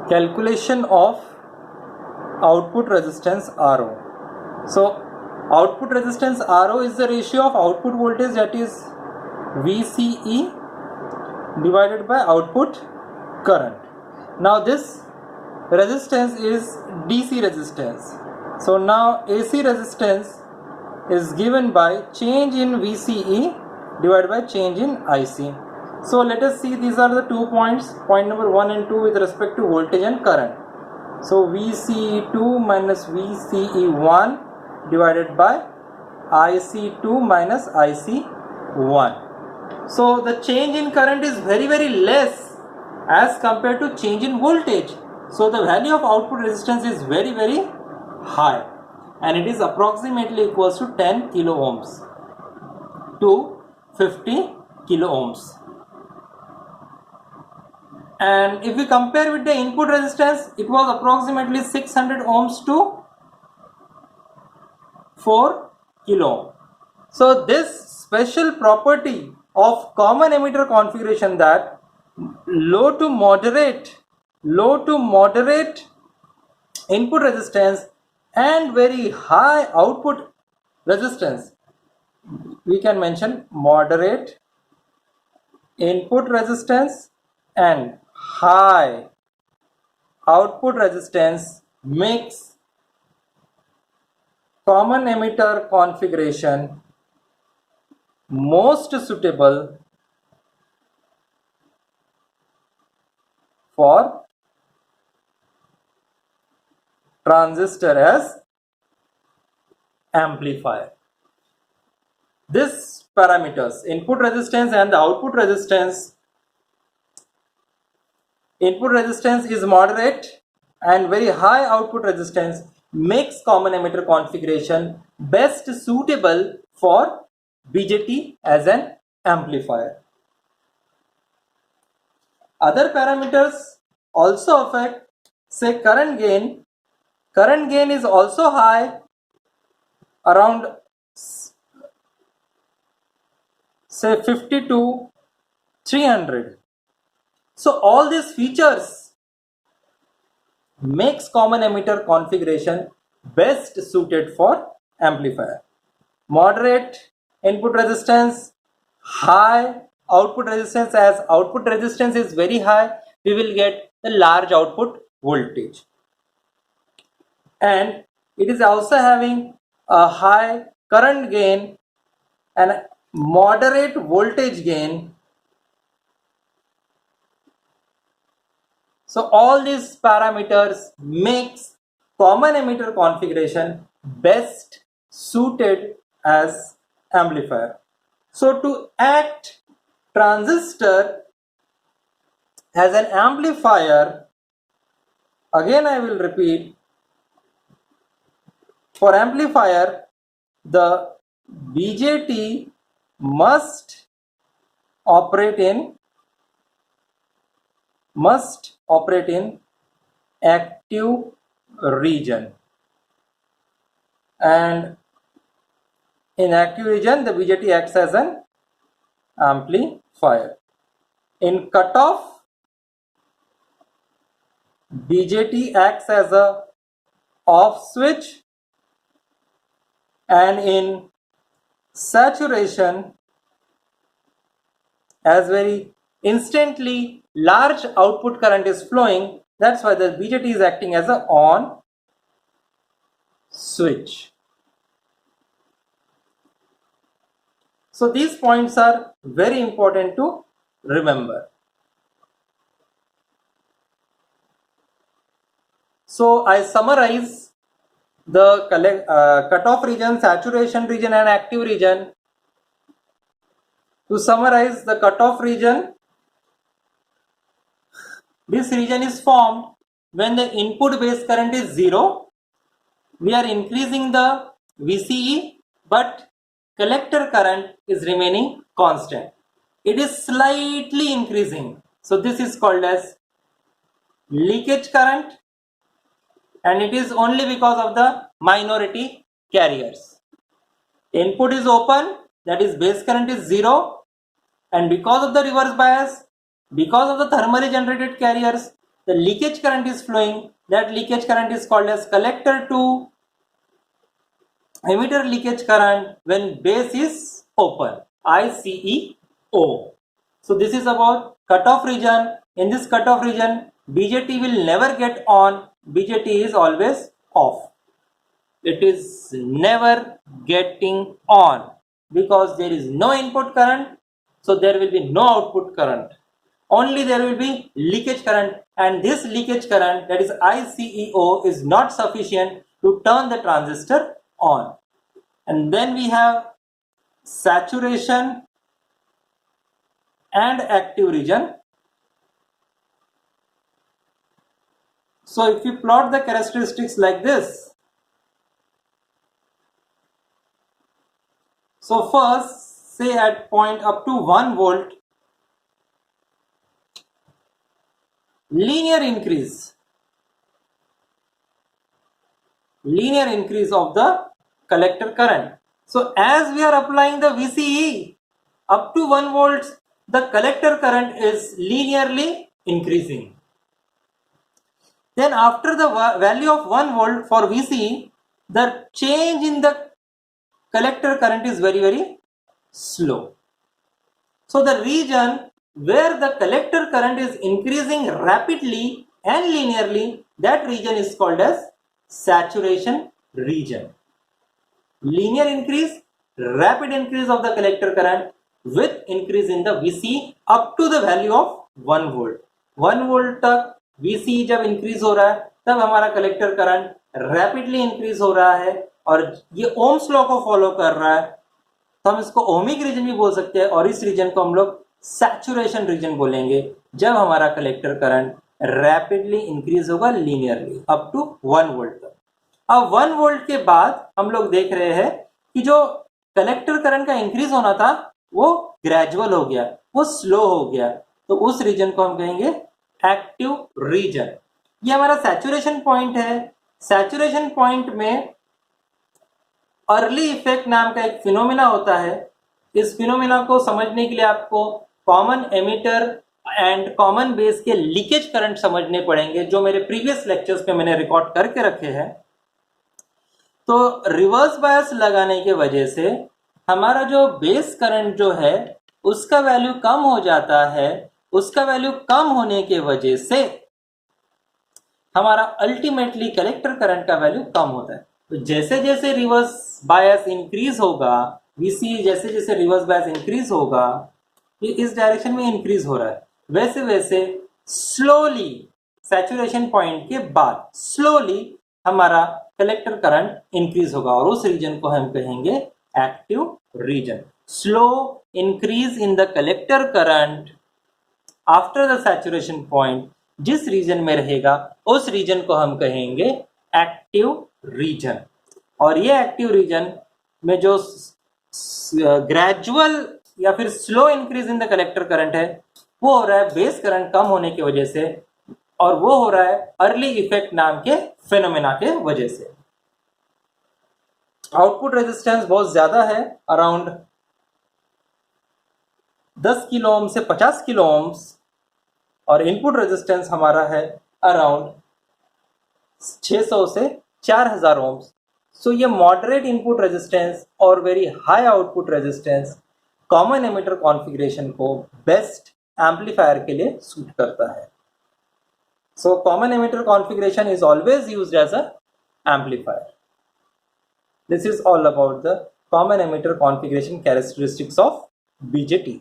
calculation of output resistance RO. So output resistance RO is the ratio of output voltage, that is VCE, divided by output current. Now this resistance is DC resistance. So now AC resistance is given by change in VCE divided by change in IC. So let us see, these are the 2 points, point number 1 and 2 with respect to voltage and current. So VCE2 minus VCE1 divided by IC2 minus IC1. So the change in current is very less as compared to change in voltage. So the value of output resistance is very high, and it is approximately equals to 10 kilo ohms to 50 kilo ohms. And if we compare with the input resistance, it was approximately 600 ohms to 4 kilo ohm. So this special property of common emitter configuration, that low to moderate input resistance and very high output resistance, we can mention moderate input resistance and high output resistance, makes common emitter configuration most suitable for transistor as amplifier. This parameters, input resistance and the output resistance, input resistance is moderate and very high output resistance, makes common emitter configuration best suitable for BJT as an amplifier. Other parameters also affect, say current gain. Current gain is also high, around say 50 to 300. So all these features makes common emitter configuration best suited for amplifier. Moderate input resistance, high output resistance. As output resistance is very high, we will get the large output voltage, and it is also having a high current gain and moderate voltage gain. So all these parameters makes common emitter configuration best suited as amplifier. So to act transistor as an amplifier, again I will repeat, for amplifier the BJT must operate in active region, and in active region the BJT acts as an amplifier. In cutoff, BJT acts as a off switch, and in saturation, as very instantly large output current is flowing, that's why the BJT is acting as a on switch. So these points are very important to remember. So I summarize the cutoff region, saturation region and active region. To summarize the cutoff region, this region is formed when the input base current is 0. We are increasing the VCE, but collector current is remaining constant. It is slightly increasing. So this is called as leakage current, and it is only because of the minority carriers. Input is open, that is base current is 0, and because of the reverse bias, because of the thermally generated carriers, the leakage current is flowing. That leakage current is called as collector to emitter leakage current when base is open, ICEO. So this is about cutoff region. In this cutoff region, BJT will never get on, BJT is always off. It is never getting on because there is no input current, so there will be no output current. Only there will be leakage current, and this leakage current, that is ICEO, is not sufficient to turn the transistor on. And then we have saturation and active region. So if you plot the characteristics like this, so first, say at point up to 1 volt, linear increase of the collector current. So as we are applying the VCE up to 1 volts, the collector current is linearly increasing. Then after the value of 1 volt for VCE, the change in the collector current is very, very slow. So the region where the collector current is increasing rapidly and linearly, that region is called as saturation region. Linear increase, rapid increase of the collector current with increase in the VCE up to the value of 1 volt. 1 volt तक VCE जब increase हो रहा है तब हमारा collector current rapidly increase हो रहा है और ये ओम्स लॉ को फॉलो कर रहा है, तो हम इसको ओमिक रीजन भी बोल सकते हैं, और इस रीजन को हम लोग सैचुरेशन रीजन बोलेंगे जब हमारा कलेक्टर करंट रैपिडली इंक्रीज होगा लीनियरली अप टू 1 वोल्ट तक। अब 1 वोल्ट के बाद हम लोग देख रहे हैं कि जो कलेक्टर करंट का इंक्रीज होना था वो ग्रेजुअल हो गया, वो स्लो हो गया, तो उस रीजन को हम कहेंगे एक्टिव रीजन। ये हमारा सैचुरेशन पॉइंट है। सैचुरेशन पॉइंट में अर्ली इफेक्ट नाम का एक फिनोमिना होता है। इस फिनोमिना को समझने के लिए आपको common emitter and common base के लीकेज करंट समझने पड़ेंगे, जो मेरे प्रीवियस लेक्चर्स पे मैंने रिकॉर्ड करके रखे हैं। तो रिवर्स बायस लगाने के वजह से हमारा जो बेस करंट जो है उसका वैल्यू कम हो जाता है। उसका वैल्यू कम होने के वजह से हमारा अल्टीमेटली कलेक्टर करंट का वैल्यू कम होता है। तो जैसे जैसे रिवर्स बायस इंक्रीज होगा, VCE जैसे जैसे रिवर्स बायस इंक्रीज होगा, ये इस डायरेक्शन में इंक्रीज हो रहा है, वैसे वैसे स्लोली सैचुरेशन पॉइंट के बाद स्लोली हमारा कलेक्टर करंट इंक्रीज होगा और उस रीजन को हम कहेंगे active region. Slow increase in the collector current after the saturation point जिस रीजन में रहेगा उस रीजन को हम कहेंगे एक्टिव रीजन। और ये एक्टिव रीजन में जो ग्रेजुअल या फिर slow increase in the collector current है वो हो रहा है बेस करंट कम होने की वजह से, और वो हो रहा है अर्ली इफेक्ट नाम के फेनोमेना के वजह से। आउटपुट रेजिस्टेंस बहुत ज्यादा है, अराउंड 10 किलो ओम से 50 किलो ओम्स, और इनपुट रेजिस्टेंस हमारा है अराउंड 600 से 4000 ओम्स। सो ये मॉडरेट इनपुट रेजिस्टेंस और very high output resistance common emitter configuration को बेस्ट एम्पलीफायर के लिए सूट करता है। So common emitter configuration is always used as a amplifier. This is all about the common emitter configuration characteristics of BJT।